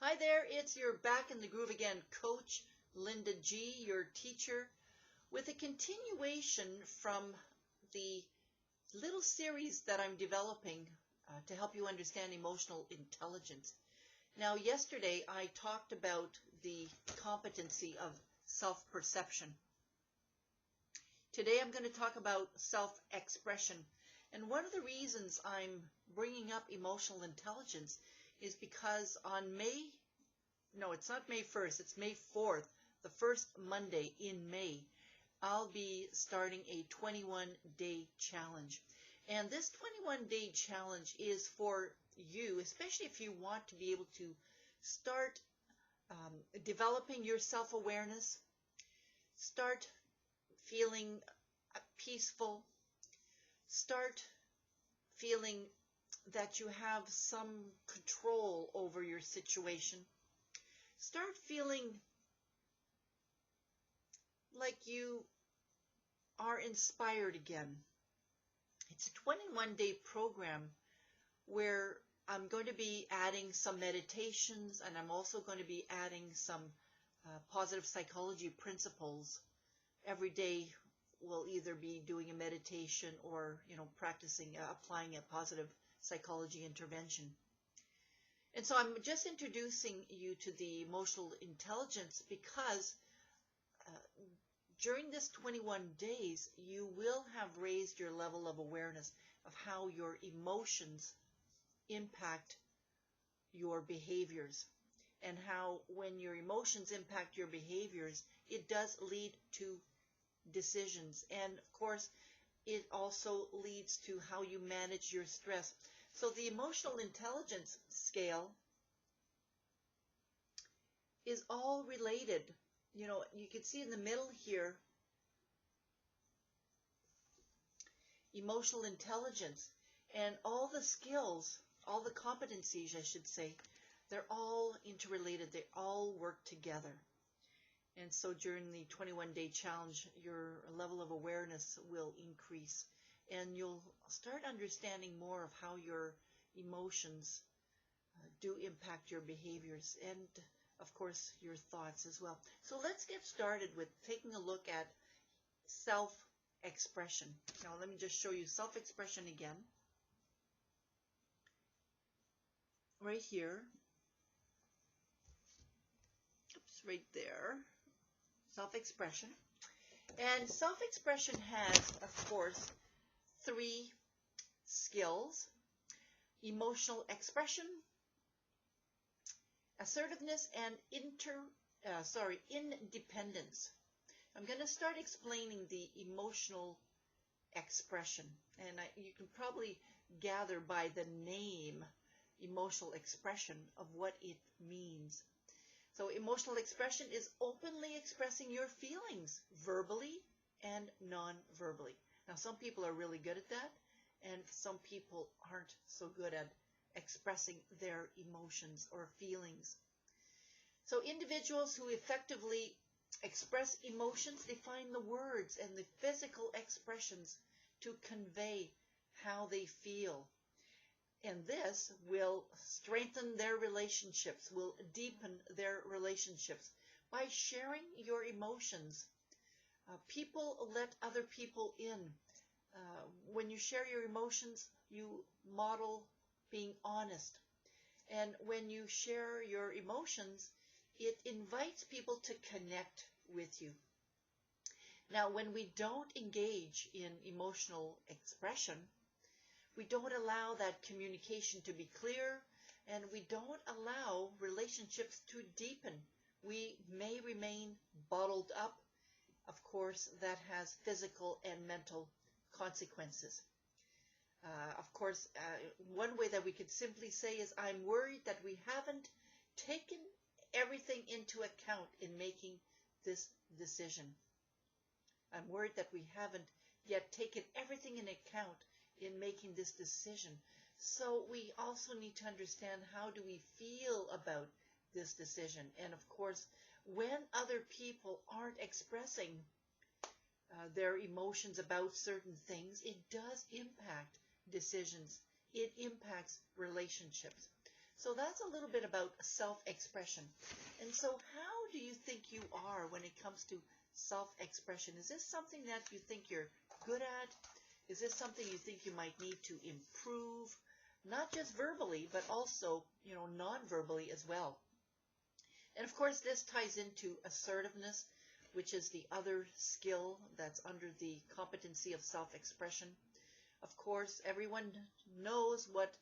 Hi there, it's your Back in the Groove Again coach, Linda G., your teacher, with a continuation from the little series that I'm developing to help you understand emotional intelligence. Now, yesterday I talked about the competency of self-perception. Today I'm going to talk about self-expression. And one of the reasons I'm bringing up emotional intelligence is because on it's not May 1st, it's May 4th, the first Monday in May, I'll be starting a 21-day challenge. And this 21-day challenge is for you, especially if you want to be able to start developing your self-awareness, start feeling peaceful, start feeling that you have some control over your situation. Start feeling like you are inspired again. It's a 21-day program where I'm going to be adding some meditations, and I'm also going to be adding some positive psychology principles. Every day we'll either be doing a meditation or, practicing, applying a positive psychology intervention. And so I'm just introducing you to the emotional intelligence because during this 21 days, you will have raised your level of awareness of how your emotions impact your behaviors, and how when your emotions impact your behaviors, it does lead to decisions. And of course, it also leads to how you manage your stress. So the emotional intelligence scale is all related. You can see in the middle here, emotional intelligence, and all the skills, all the competencies, I should say, they're all interrelated. They all work together. And so during the 21-day challenge, your level of awareness will increase, and you'll start understanding more of how your emotions do impact your behaviors and, of course, your thoughts as well. So let's get started with taking a look at self-expression. Now let me just show you self-expression again. Right here. Oops, right there. Self-expression. And self-expression has, of course, 3 skills: emotional expression, assertiveness, and independence. I'm going to start explaining the emotional expression, and you can probably gather by the name emotional expression of what it means. So emotional expression is openly expressing your feelings, verbally and non-verbally. Now, some people are really good at that, and some people aren't so good at expressing their emotions or feelings. So individuals who effectively express emotions, they find the words and the physical expressions to convey how they feel. And this will strengthen their relationships, will deepen their relationships by sharing your emotions. People let other people in. When you share your emotions, you model being honest. And when you share your emotions, it invites people to connect with you. Now, when we don't engage in emotional expression, we don't allow that communication to be clear, and we don't allow relationships to deepen. We may remain bottled up. Of course, that has physical and mental consequences. Of course, one way that we could simply say is, I'm worried that we haven't taken everything into account in making this decision. I'm worried that we haven't yet taken everything in account in making this decision. So we also need to understand, how do we feel about this decision? And of course, when other people aren't expressing their emotions about certain things, it does impact decisions. It impacts relationships. So that's a little bit about self-expression. And so how do you think you are when it comes to self-expression? Is this something that you think you're good at? Is this something you think you might need to improve? Not just verbally, but also, non-verbally as well. And of course, this ties into assertiveness, which is the other skill that's under the competency of self-expression. Of course, everyone knows what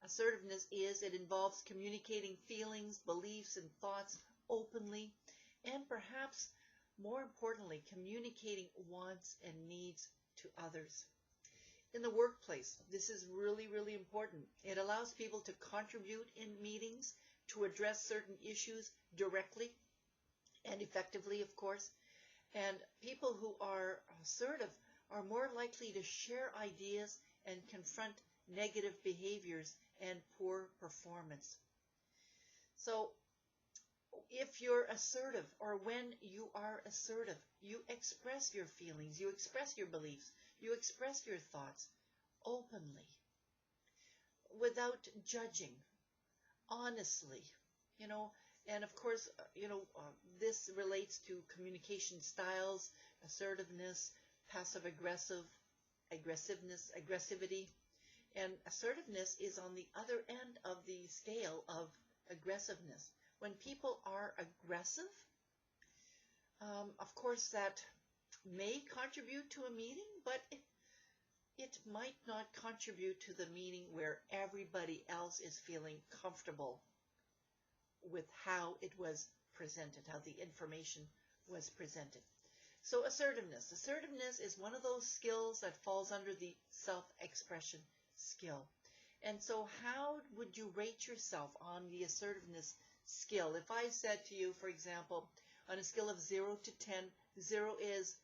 assertiveness is. It involves communicating feelings, beliefs, and thoughts openly, and perhaps more importantly, communicating wants and needs to others. In the workplace, this is really, really important. It allows people to contribute in meetings, to address certain issues directly and effectively, of course. And people who are assertive are more likely to share ideas and confront negative behaviors and poor performance. So if you're assertive, or when you are assertive, you express your feelings, you express your beliefs, you express your thoughts openly, without judging, honestly, and of course, this relates to communication styles, assertiveness, aggressiveness, aggressivity. And assertiveness is on the other end of the scale of aggressiveness. When people are aggressive, of course, that may contribute to a meeting, but it might not contribute to the meeting where everybody else is feeling comfortable with how it was presented, how the information was presented. So assertiveness. Assertiveness is one of those skills that falls under the self-expression skill. And so how would you rate yourself on the assertiveness skill? If I said to you, for example, on a scale of 0 to 10, 0 is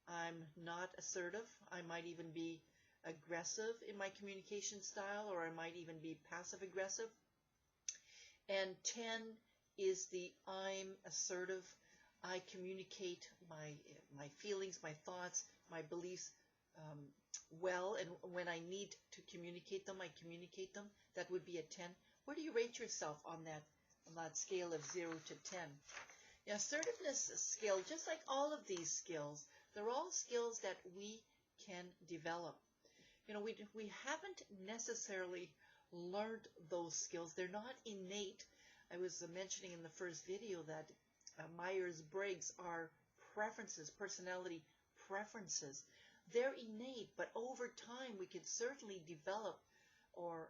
I'm not assertive. I might even be aggressive in my communication style, or I might even be passive-aggressive. And 10 is the I'm assertive. I communicate my feelings, my thoughts, my beliefs well, and when I need to communicate them, I communicate them. That would be a 10. Where do you rate yourself on that scale of 0 to 10? The assertiveness skill, just like all of these skills, they're all skills that we can develop. We haven't necessarily learned those skills. They're not innate. I was mentioning in the first video that Myers-Briggs are preferences, personality preferences. They're innate, but over time we can certainly develop or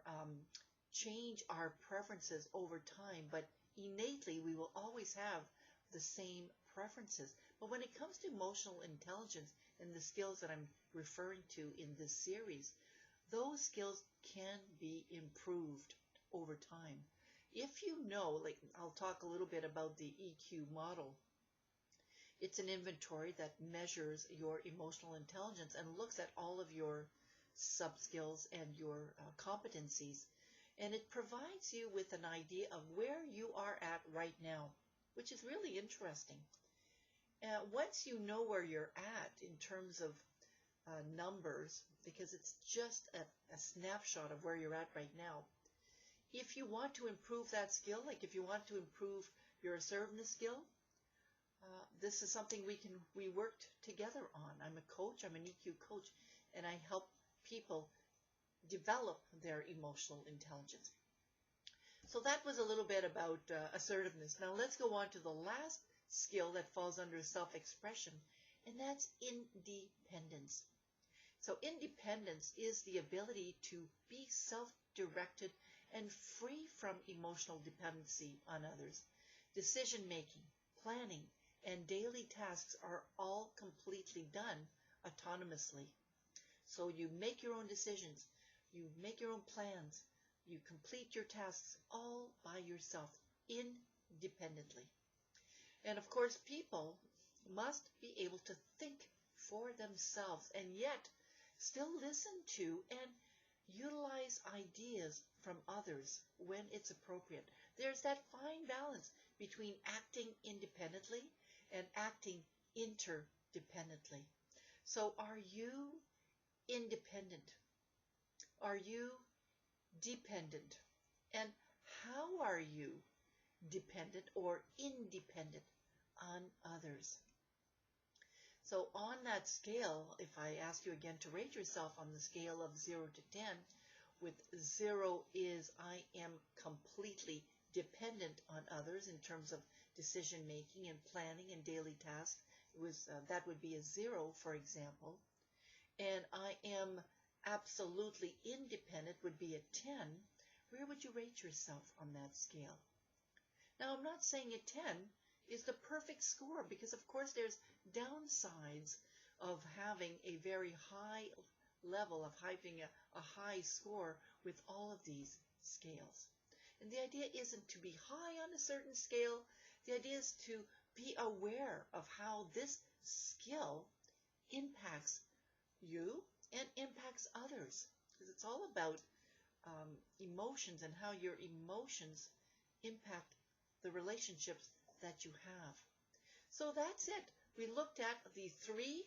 change our preferences over time, but innately we will always have the same preferences. But when it comes to emotional intelligence and the skills that I'm referring to in this series, those skills can be improved over time. If you know, like I'll talk a little bit about the EQ model. It's an inventory that measures your emotional intelligence and looks at all of your sub-skills and your competencies. And it provides you with an idea of where you are at right now, which is really interesting. Once you know where you're at in terms of numbers, because it's just a snapshot of where you're at right now, if you want to improve that skill, like if you want to improve your assertiveness skill, this is something we worked together on. I'm a coach, I'm an EQ coach, and I help people develop their emotional intelligence. So that was a little bit about assertiveness. Now let's go on to the last skill that falls under self-expression, and that's independence. So independence is the ability to be self-directed and free from emotional dependency on others. Decision-making, planning, and daily tasks are all completely done autonomously. So you make your own decisions, you make your own plans, you complete your tasks all by yourself, independently. And of course, people must be able to think for themselves and yet still listen to and utilize ideas from others when it's appropriate. There's that fine balance between acting independently and acting interdependently. So are you independent? Are you dependent? And How are you dependent or independent on others? So on that scale, if I ask you again to rate yourself on the scale of 0 to 10, with 0 is I am completely dependent on others in terms of decision making and planning and daily tasks, that would be a 0, for example. And I am absolutely independent would be a 10. Where would you rate yourself on that scale? Now, I'm not saying a 10 is the perfect score, because of course there's downsides of having a very high level, of having a high score with all of these scales. And the idea isn't to be high on a certain scale. The idea is to be aware of how this skill impacts you and impacts others, because it's all about emotions and how your emotions impact the relationships that you have. So that's it. We looked at the 3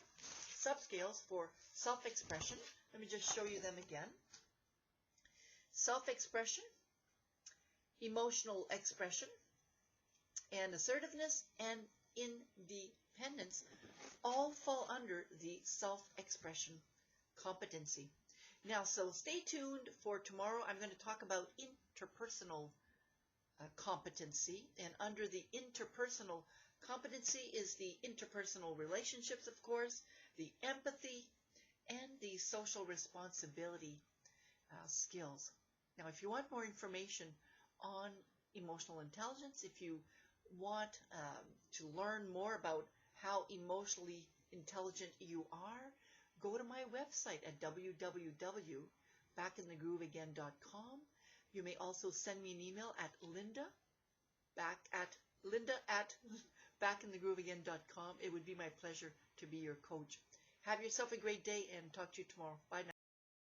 subscales for self-expression. Let me just show you them again. Self-expression, emotional expression, and assertiveness and independence all fall under the self-expression competency. Now, so stay tuned for tomorrow. I'm going to talk about interpersonal competency, and under the interpersonal competency is the interpersonal relationships, of course, the empathy, and the social responsibility skills. Now, if you want more information on emotional intelligence, if you want to learn more about how emotionally intelligent you are, go to my website at www.backinthegrooveagain.com. You may also send me an email at linda@backinthegrooveagain.com. It would be my pleasure to be your coach. Have yourself a great day and talk to you tomorrow. Bye now.